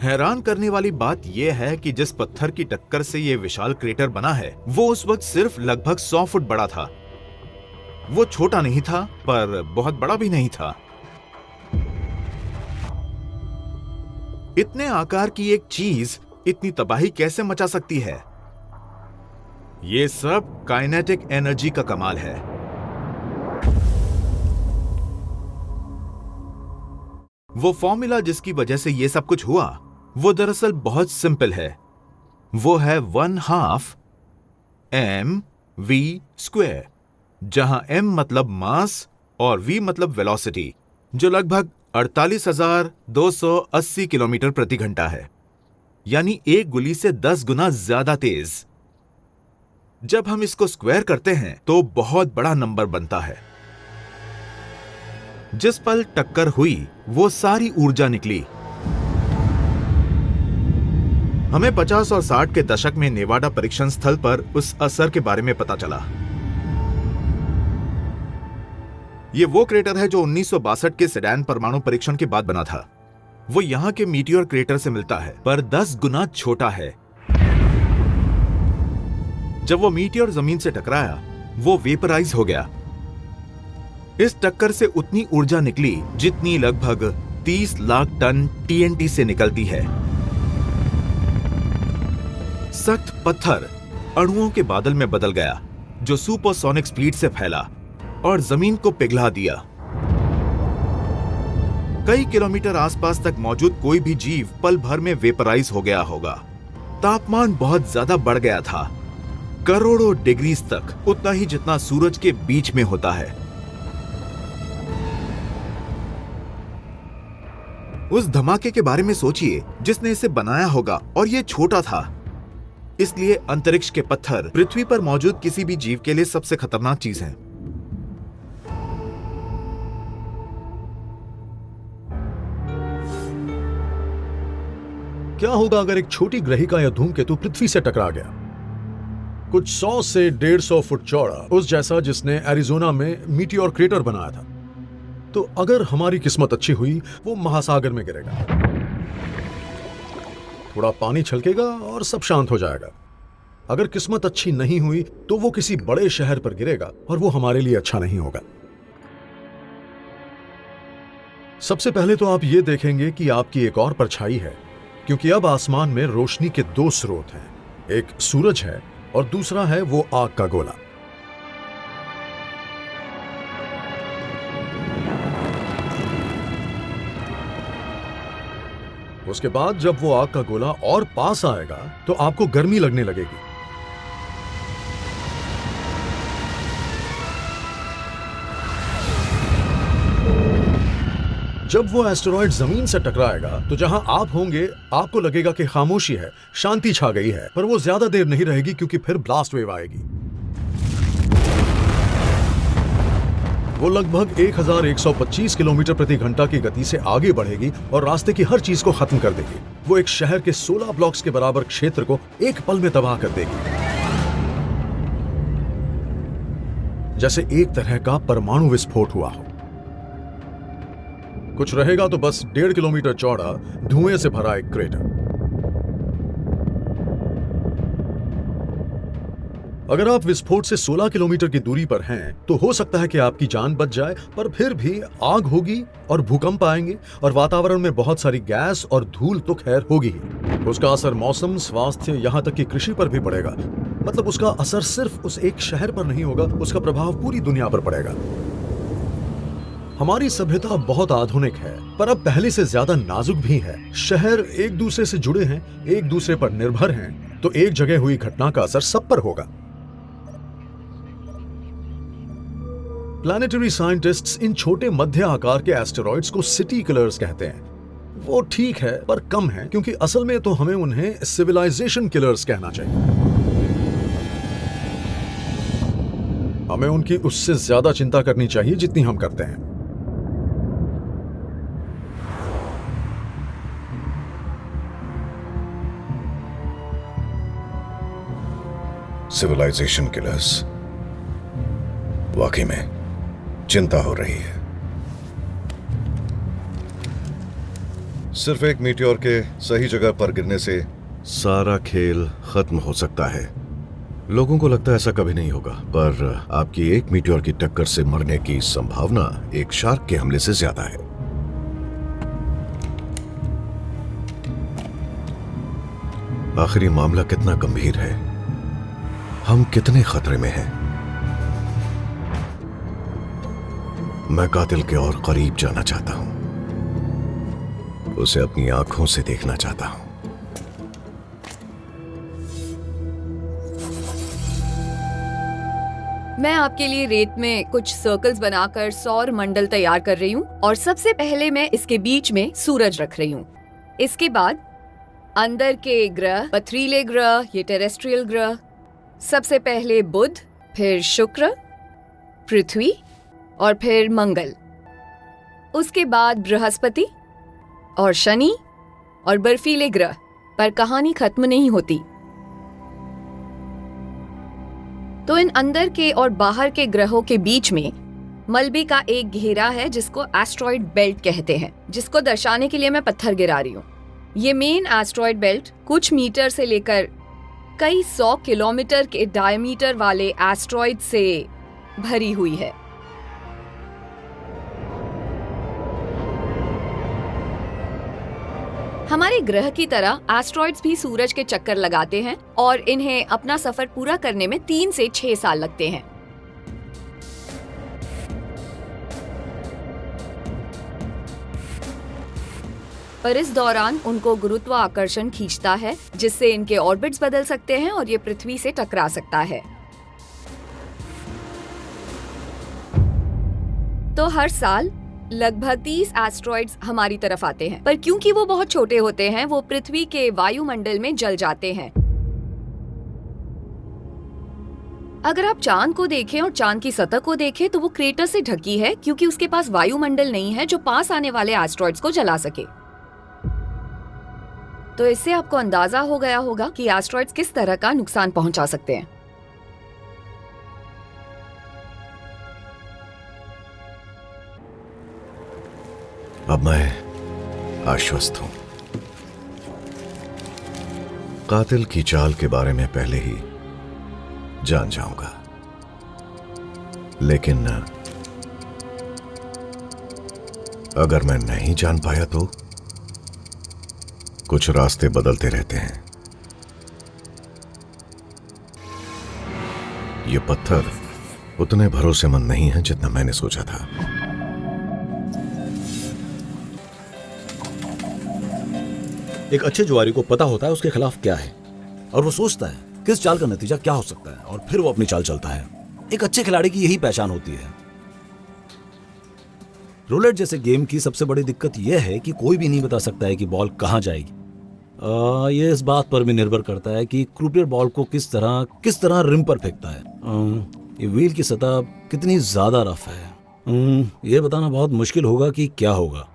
हैरान करने वाली बात यह है कि जिस पत्थर की टक्कर से ये विशाल क्रेटर बना है वो उस वक्त सिर्फ लगभग 100 फुट बड़ा था। वो छोटा नहीं था पर बहुत बड़ा भी नहीं था। इतने आकार की एक चीज इतनी तबाही कैसे मचा सकती है? ये सब काइनेटिक एनर्जी का कमाल है। वो फॉर्मूला जिसकी वजह से ये सब कुछ हुआ वो दरअसल बहुत सिंपल है। वो है 1/2 mv², जहां m मतलब मास और v मतलब वेलोसिटी, जो लगभग 48,280 किलोमीटर प्रति घंटा है, यानी एक गोली से 10 गुना ज्यादा तेज। जब हम इसको स्क्वायर करते हैं तो बहुत बड़ा नंबर बनता है। जिस पल टक्कर हुई वो सारी ऊर्जा निकली। हमें 50 और 60 के दशक में नेवाडा परीक्षण स्थल पर उस असर के बारे में पता चला। ये वो क्रेटर है जो 1962 के सेडान परमाणु परीक्षण के बाद बना था। वो यहां के मीटियोर क्रेटर से मिलता है पर 10 गुना छोटा है। जब वो मीटियोर जमीन से टकराया वो वेपराइज हो गया। इस टक्कर से उतनी ऊर्जा निकली जितनी लगभग 30 लाख टन टीएनटी से निकलती है। सख्त पत्थर अणुओं के बादल में बदल गया जो सुपरसोनिक स्पीड से फैला और जमीन को पिघला दिया। कई किलोमीटर आसपास तक मौजूद कोई भी जीव पल भर में वेपराइज हो गया होगा। तापमान बहुत ज्यादा बढ़ गया था, करोड़ों डिग्रीज तक, उतना ही जितना सूरज के बीच में होता है। उस धमाके के बारे में सोचिए जिसने इसे बनाया होगा, और यह छोटा था। इसलिए अंतरिक्ष के पत्थर पृथ्वी पर मौजूद किसी भी जीव के लिए सबसे खतरनाक चीज है। क्या होगा अगर एक छोटी ग्रहिका या धूमकेतु पृथ्वी से टकरा गया? कुछ 100 से 150 फुट चौड़ा, उस जैसा जिसने एरिजोना में मीटियोर क्रेटर बनाया था। तो अगर हमारी किस्मत अच्छी हुई वो महासागर में गिरेगा, थोड़ा पानी छलकेगा और सब शांत हो जाएगा। अगर किस्मत अच्छी नहीं हुई तो वो किसी बड़े शहर पर गिरेगा और वो हमारे लिए अच्छा नहीं होगा। सबसे पहले तो आप ये देखेंगे कि आपकी एक और परछाई है, क्योंकि अब आसमान में रोशनी के 2 स्रोत हैं। एक सूरज है और दूसरा है वो आग का गोला। उसके बाद जब वो आग का गोला और पास आएगा तो आपको गर्मी लगने लगेगी। जब वो एस्टेरॉयड जमीन से टकराएगा तो जहां आप होंगे आपको लगेगा कि खामोशी है, शांति छा गई है, पर वो ज्यादा देर नहीं रहेगी क्योंकि फिर ब्लास्ट वेव आएगी। वो लगभग 1125 किलोमीटर प्रति घंटा की गति से आगे बढ़ेगी और रास्ते की हर चीज को खत्म कर देगी। वो एक शहर के 16 ब्लॉक्स के बराबर क्षेत्र को एक पल में तबाह कर देगी, जैसे एक तरह का परमाणु विस्फोट हुआ हो। कुछ रहेगा तो बस 1.5 किलोमीटर चौड़ा धुएं से भरा एक क्रेटर। अगर आप विस्फोट से 16 किलोमीटर की दूरी पर हैं तो हो सकता है कि आपकी जान बच जाए, पर फिर भी आग होगी और भूकंप आएंगे और वातावरण में बहुत सारी गैस और धूल तो खैर होगी ही। उसका असर मौसम, स्वास्थ्य, यहाँ तक कि कृषि पर भी पड़ेगा। मतलब उसका असर सिर्फ उस एक शहर पर नहीं होगा, उसका प्रभाव पूरी दुनिया पर पड़ेगा। हमारी सभ्यता बहुत आधुनिक है पर अब पहले से ज्यादा नाजुक भी है। शहर एक दूसरे से जुड़े हैं, एक दूसरे पर निर्भर हैं, तो एक जगह हुई घटना का असर सब पर होगा। प्लैनेटरी साइंटिस्ट्स इन छोटे मध्य आकार के एस्टेरॉइड्स को सिटी किलर्स कहते हैं। वो ठीक है पर कम है, क्योंकि असल में तो हमें उन्हें सिविलाइजेशन किलर्स कहना चाहिए। हमें उनकी उससे ज्यादा चिंता करनी चाहिए जितनी हम करते हैं। सिविलाइजेशन किलर्स, वाकई में चिंता हो रही है। सिर्फ एक मीटियोर के सही जगह पर गिरने से सारा खेल खत्म हो सकता है। लोगों को लगता है ऐसा कभी नहीं होगा, पर आपकी एक मीटियोर की टक्कर से मरने की संभावना एक शार्क के हमले से ज्यादा है। आखिर ये मामला कितना गंभीर है, हम कितने खतरे में हैं। मैं कातिल के और करीब जाना चाहता हूं, उसे अपनी आंखों से देखना चाहता हूं। मैं आपके लिए रेत में कुछ सर्कल्स बनाकर सौर मंडल तैयार कर रही हूँ और सबसे पहले मैं इसके बीच में सूरज रख रही हूँ। इसके बाद अंदर के ग्रह, पथरीले ग्रह, ये टेरेस्ट्रियल ग्रह, सबसे पहले बुध, फिर शुक्र, पृथ्वी और फिर मंगल, उसके बाद बृहस्पति और शनि और बर्फीले ग्रह। पर कहानी खत्म नहीं होती। तो इन अंदर के और बाहर के ग्रहों के बीच में मलबे का एक घेरा है जिसको एस्ट्रॉइड बेल्ट कहते हैं, जिसको दर्शाने के लिए मैं पत्थर गिरा रही हूँ। ये मेन एस्ट्रॉइड बेल्ट कुछ मीटर से लेकर कई 100 किलोमीटर के डायमीटर वाले एस्ट्रॉइड से भरी हुई है। हमारे ग्रह की तरह एस्ट्रॉइड्स भी सूरज के चक्कर लगाते हैं और इन्हें अपना सफर पूरा करने में 3 से 6 साल लगते हैं। पर इस दौरान उनको गुरुत्वाकर्षण खींचता है, जिससे इनके ऑर्बिट्स बदल सकते हैं और ये पृथ्वी से टकरा सकता है। तो हर साल लगभग 30 एस्ट्रॉइड्स हमारी तरफ आते हैं, पर क्योंकि वो बहुत छोटे होते हैं वो पृथ्वी के वायुमंडल में जल जाते हैं। अगर आप चांद को देखें और चांद की सतह को देखें तो वो क्रेटर से ढकी है, क्योंकि उसके पास वायुमंडल नहीं है जो पास आने वाले एस्ट्रॉइड्स को जला सके। तो इससे आपको अंदाजा हो गया होगा कि एस्ट्रॉइड्स किस तरह का नुकसान पहुंचा सकते हैं। अब मैं आश्वस्त हूं। कातिल की चाल के बारे में पहले ही जान जाऊंगा, लेकिन अगर मैं नहीं जान पाया तो कुछ रास्ते बदलते रहते हैं। ये पत्थर उतने भरोसेमंद नहीं है जितना मैंने सोचा था। एक अच्छे जुआरी को पता होता है उसके खिलाफ क्या है और वो सोचता है किस चाल का नतीजा क्या हो सकता है और फिर वो अपनी चाल चलता है। एक अच्छे खिलाड़ी की यही पहचान होती है। रोलेट जैसे गेम की सबसे बड़ी दिक्कत यह है कि कोई भी नहीं बता सकता है कि बॉल कहां जाएगी। ये इस बात पर भी निर्भर करता है कि क्रूपियर बॉल को किस तरह रिम पर फेंकता है। ये व्हील की सतह कितनी ज्यादा रफ है। ये बताना बहुत मुश्किल होगा कि क्या होगा।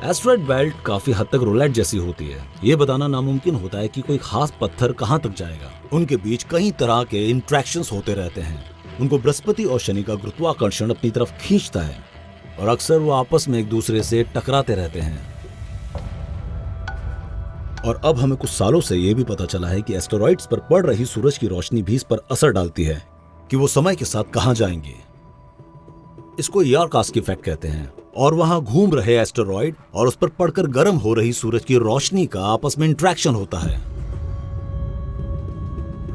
एस्ट्रॉइड बेल्ट काफी हद तक रोलेट जैसी होती है। ये बताना नामुमकिन होता है कि कोई खास पत्थर कहां तक जाएगा। उनके बीच कई तरह के इंट्रैक्शंस होते रहते हैं। उनको बृहस्पति और शनि का गुरुत्वाकर्षण अपनी तरफ खींचता है और अक्सर वो आपस में एक दूसरे से टकराते रहते हैं। और अब हमें कुछ सालों से यह भी पता चला है कि एस्टेरॉइड्स पर पड़ रही सूरज की रोशनी भी इस पर असर डालती है कि वो समय के साथ कहां जाएंगे। इसको यारकास्की इफेक्ट कहते हैं। और वहां घूम रहे एस्टेरॉइड और उस पर पड़कर गर्म हो रही सूरज की रोशनी का आपस में इंट्रैक्शन होता है।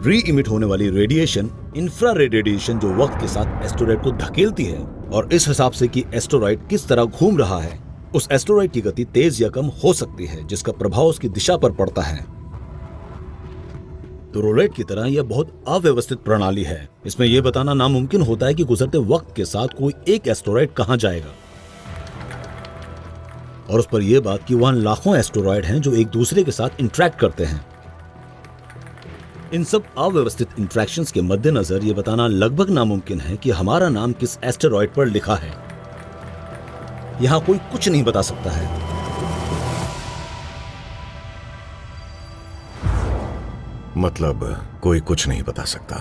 री इमिट होने वाली रेडिएशन इंफ्रारेड रेडिएशन जो वक्त के साथ एस्टेरॉइड को धकेलती है और इस हिसाब से कि एस्टेरॉइड किस तरह घूम रहा है, उस एस्टेरॉइड की गति तेज या कम हो सकती है, जिसका प्रभाव उसकी दिशा पर पड़ता है। तो रोलेट की तरह यह बहुत अव्यवस्थित प्रणाली है। इसमें यह बताना नामुमकिन होता है कि गुजरते वक्त के साथ कोई एक एस्टेरॉइड कहां जाएगा और उस पर यह बात कि वहां लाखों एस्टेरॉइड हैं जो एक दूसरे के साथ इंटरैक्ट करते हैं। इन सब अव्यवस्थित इंटरैक्शंस के मद्देनजर यह बताना लगभग नामुमकिन है कि हमारा नाम किस एस्टेरॉइड पर लिखा है। यहां कोई कुछ नहीं बता सकता है। मतलब कोई कुछ नहीं बता सकता।